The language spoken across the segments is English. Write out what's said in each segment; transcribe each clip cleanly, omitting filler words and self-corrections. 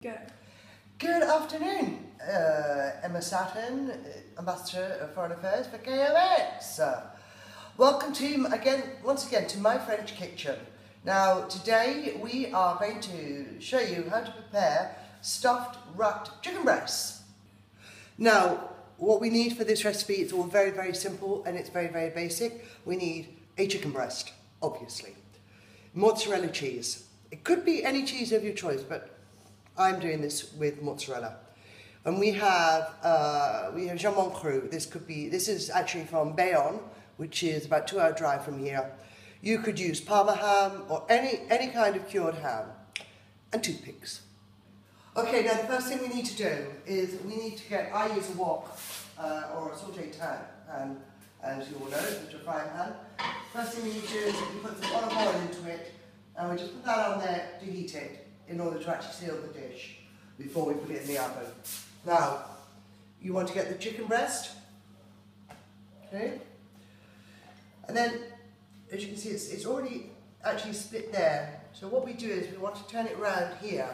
Go. Good afternoon, Emma Sattin, Ambassador of Foreign Affairs for KOS. Welcome to, once again, to my French kitchen. Now, today we are going to show you how to prepare stuffed wrapped chicken breasts. Now, what we need for this recipe is all very, very simple and it's very, very basic. We need a chicken breast, obviously. Mozzarella cheese. It could be any cheese of your choice, but I'm doing this with mozzarella. And we have jamon cru. This is actually from Bayonne, which is about 2 hour drive from here. You could use Parma ham or any kind of cured ham, and toothpicks. Okay, now the first thing we need to do is I use a wok or a sauté pan, as you all know, it's a frying pan. First thing we need to do is we put some olive oil into it, and we just put that on there to heat it, in order to actually seal the dish before we put it in the oven. Now, you want to get the chicken breast, okay? And then, as you can see, it's already actually split there. So what we do is we want to turn it around here,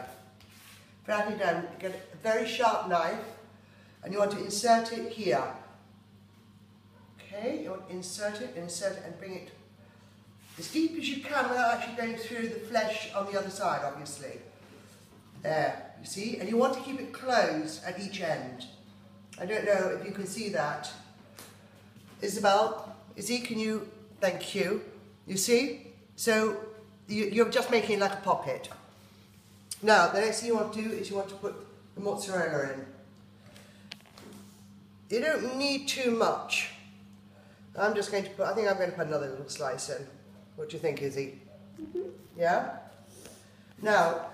flatten it down, get a very sharp knife, and you want to insert it here. Okay, you want to insert it and bring it as deep as you can without actually going through the flesh on the other side, obviously. There, you see? And you want to keep it closed at each end. I don't know if you can see that. Isabel, can you? Thank you. You see? So, you're just making it like a pocket. Now, the next thing you want to do is you want to put the mozzarella in. You don't need too much. I think I'm going to put another little slice in. What do you think, Izzy? Mm-hmm. Yeah? Now,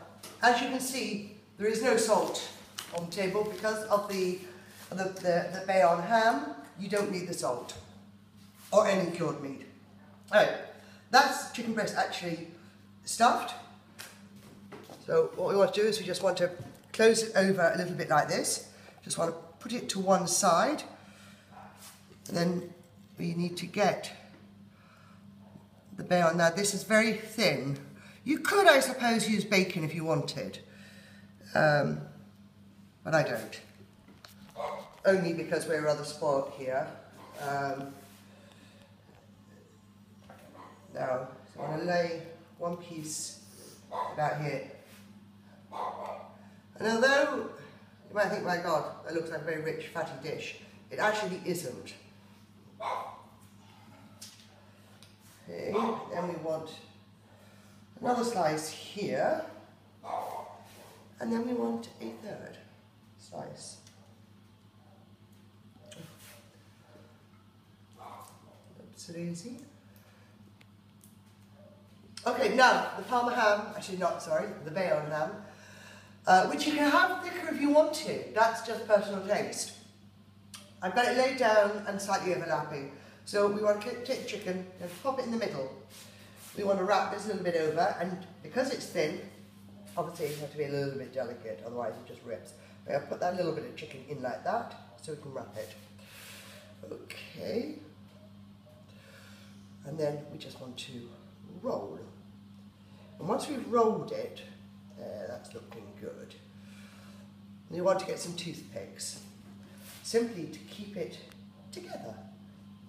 as you can see, there is no salt on the table because of the Bayonne ham. You don't need the salt or any cured meat. Alright, that's chicken breast actually stuffed. So what we want to do is we just want to close it over a little bit like this. Just want to put it to one side, and then we need to get the Bayonne. Now this is very thin. You could, I suppose, use bacon if you wanted, but I don't. Only because we're rather spoiled here. Now, so I'm going to lay one piece about here. And although you might think, my God, that looks like a very rich, fatty dish, it actually isn't. Okay, then we want another slice here, and then we want a third slice. Absolutely. Okay, now the Parma ham, the Bayonne ham, which you can have thicker if you want to. That's just personal taste. I've got it laid down and slightly overlapping. So we want to take the chicken and pop it in the middle. We want to wrap this a little bit over, and because it's thin, obviously you have to be a little bit delicate, otherwise it just rips. But I'll put that little bit of chicken in like that, so we can wrap it. Okay. And then we just want to roll. And once we've rolled it, there, that's looking good. And you want to get some toothpicks, simply to keep it together.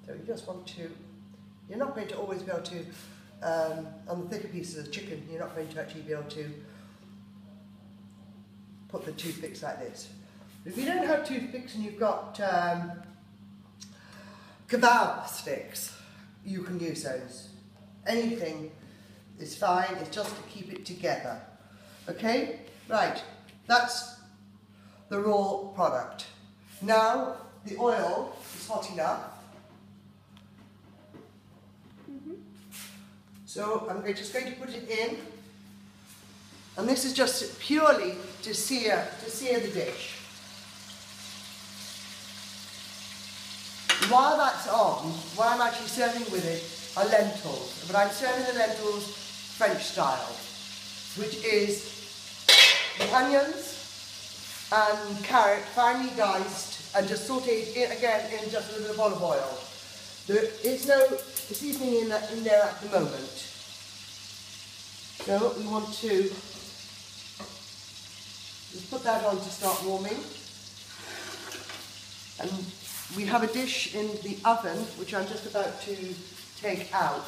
So you just want to, you're not going to always be able to, on the thicker pieces of chicken, you're not going to actually be able to put the toothpicks like this. If you don't have toothpicks and you've got kebab sticks, you can use those. Anything is fine, it's just to keep it together. Okay? Right, that's the raw product. Now, the oil is hot enough. So I'm just going to put it in, and this is just purely to sear the dish. While that's on, what I'm actually serving with it are lentils, but I'm serving the lentils French style, which is the onions and carrot finely diced and just sautéed again in just a little bit of olive oil. There is no seasoning in there at the moment. So we want to Just put that on to start warming. And we have a dish in the oven, which I'm just about to take out.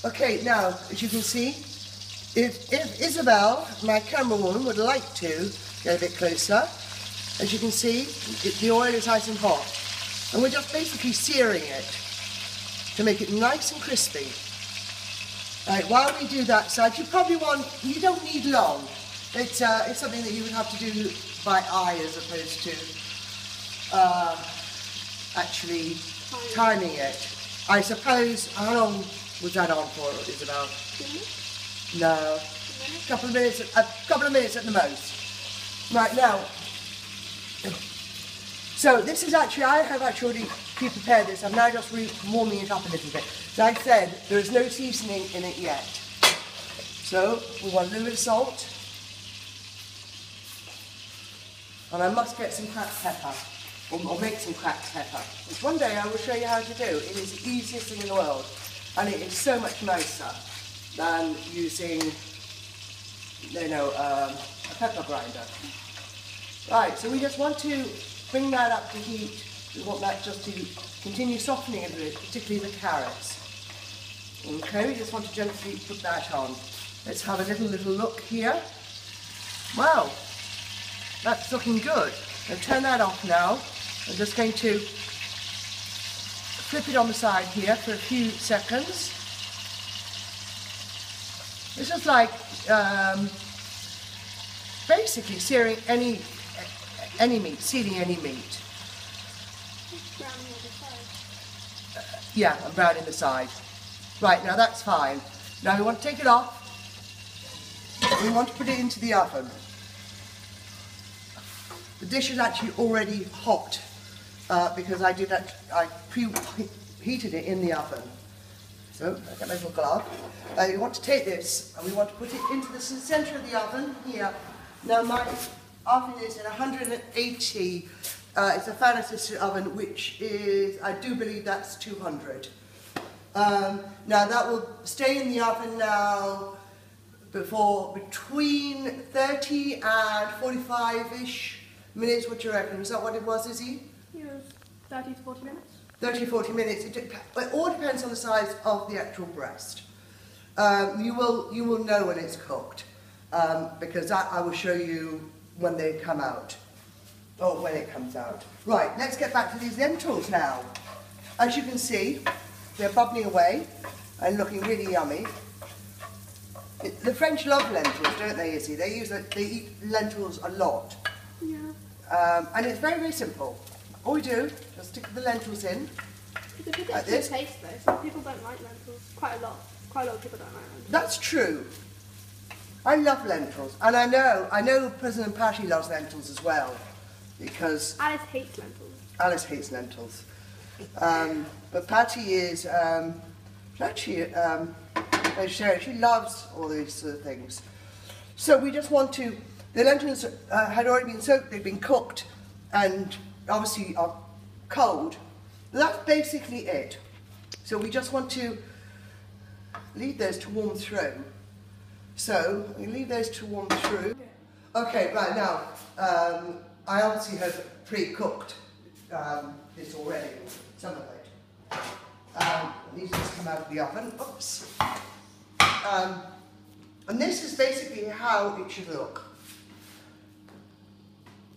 Okay, now, as you can see, if Isabel, my camera woman, would like to get a bit closer, as you can see, the oil is nice and hot. And we're just basically searing it to make it nice and crispy. Right, while we do that side, you don't need long. It's something that you would have to do by eye as opposed to actually timing it. I suppose, how long was that on for, Isabel? 2 minutes? No, a couple of minutes at the most. Right, now, so this is actually, I have actually pre-prepared this. I'm now just warming it up a little bit. As I said, there is no seasoning in it yet. So we want a little bit of salt. And I must get some cracked pepper, or make some cracked pepper, which one day I will show you how to do. It is the easiest thing in the world, and it is so much nicer than using, a pepper grinder. Right, so we just want to bring that up to heat. We want that just to continue softening a bit, particularly the carrots. Okay, we just want to gently put that on. Let's have a little look here. Wow, that's looking good. I'll turn that off now. I'm just going to flip it on the side here for a few seconds. This is like basically searing any meat, sealing any meat. Browning on the side. Yeah, and browning the side. Right, now that's fine. Now we want to take it off. We want to put it into the oven. The dish is actually already hot because I preheated it in the oven. So I get my little glove. We want to take this and we want to put it into the centre of the oven here. Now my oven is at 180. It's a fan assisted oven, which is, I do believe that's 200. Now that will stay in the oven now between 30 and 45-ish minutes. What do you reckon? Is that what it was, Izzy? It was 30 to 40 minutes. 30 40 minutes. It all depends on the size of the actual breast. You will know when it's cooked because that I will show you when they come out. Or when it comes out. Right, let's get back to these lentils now. As you can see, they're bubbling away and looking really yummy. The French love lentils, don't they, Izzy? They eat lentils a lot. Yeah. And it's very, very simple. All we do, just stick the lentils in. It's a bit like different this. taste though. Some people don't like lentils. Quite a lot of people don't like lentils. That's true. I love lentils, and I know President Patty loves lentils as well, because Alice hates lentils. Alice hates lentils. But Patty is actually vegetarian. She loves all these sort of things. So we just want to. The lentils had already been soaked. They've been cooked, and obviously are cold. That's basically it. So we just want to leave those to warm through. So we leave those to warm through. Okay, right now, I obviously have pre-cooked this already, some of it. These just come out of the oven. Oops. And this is basically how it should look.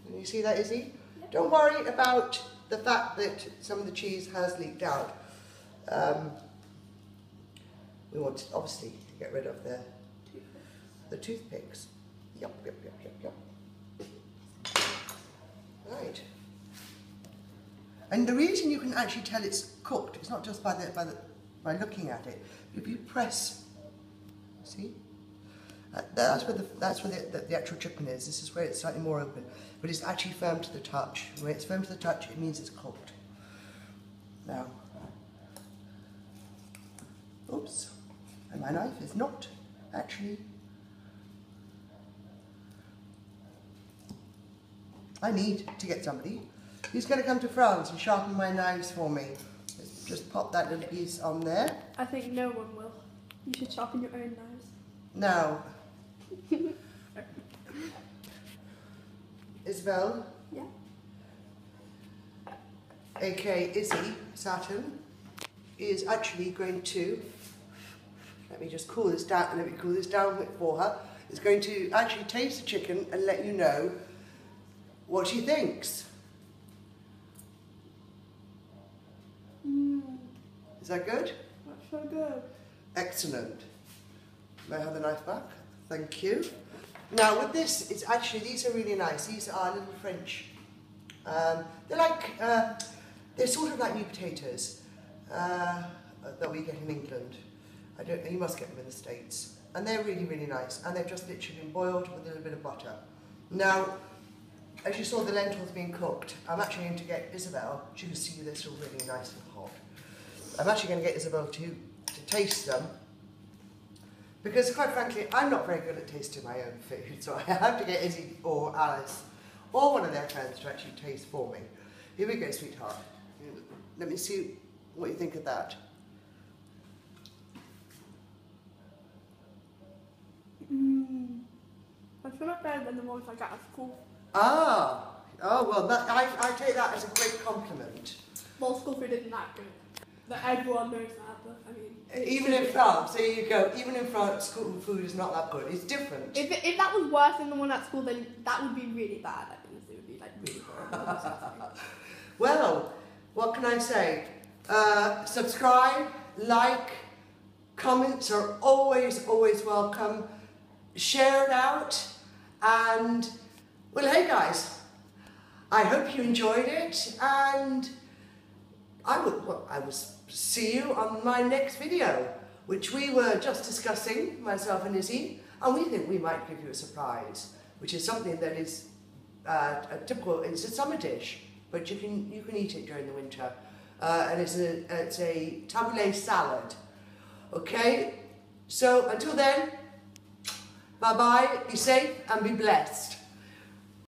Can you see that, Izzy? Yep. Don't worry about the fact that some of the cheese has leaked out. We want to obviously get rid of the toothpicks. Yep. Right. And the reason you can actually tell it's cooked, it's not just by looking at it. If you press, see, that's where the actual chicken is. This is where it's slightly more open, but it's actually firm to the touch. When it's firm to the touch, it means it's cooked. Now, oops, and my knife is not actually. I need to get somebody who's going to come to France and sharpen my knives for me. Let's just pop that little piece on there. I think no one will. You should sharpen your own knives. Now, Isabel, Yeah. aka Izzy Sattin, is actually going to, let me cool this down for her, is going to actually taste the chicken and let you know what she thinks. Is that good? That's so good. Excellent. May I have the knife back? Thank you. Now with this, it's actually, these are really nice. These are little French. They're like, they're sort of like new potatoes that we get in England. You must get them in the States. And they're really, really nice. And they've just literally been boiled with a little bit of butter. Now, as you saw the lentils being cooked, I'm actually going to get Isabel, you can see this all really nice and hot. I'm actually going to get Isabel to taste them, because quite frankly, I'm not very good at tasting my own food, so I have to get Izzy or Alice or one of their friends to actually taste for me. Here we go, sweetheart. Let me see what you think of that. I feel like better than the ones I got at school. Oh well, I take that as a great compliment. Well, school food isn't that good. That everyone knows that, but I mean... Even in France, there you go, even in France, school food is not that good. It's different. If that was worse than the one at school, then that would be really bad. I think it would be like really horrible. Well, what can I say? Subscribe, like, comments are always welcome. Share it out, and well, hey guys, I hope you enjoyed it, and I will see you on my next video, which we were just discussing, myself and Izzy, and we think we might give you a surprise, which is something that is a typical, it's a summer dish, but you can eat it during the winter, and it's a tabbouleh salad. Okay, so until then, bye bye, be safe and be blessed.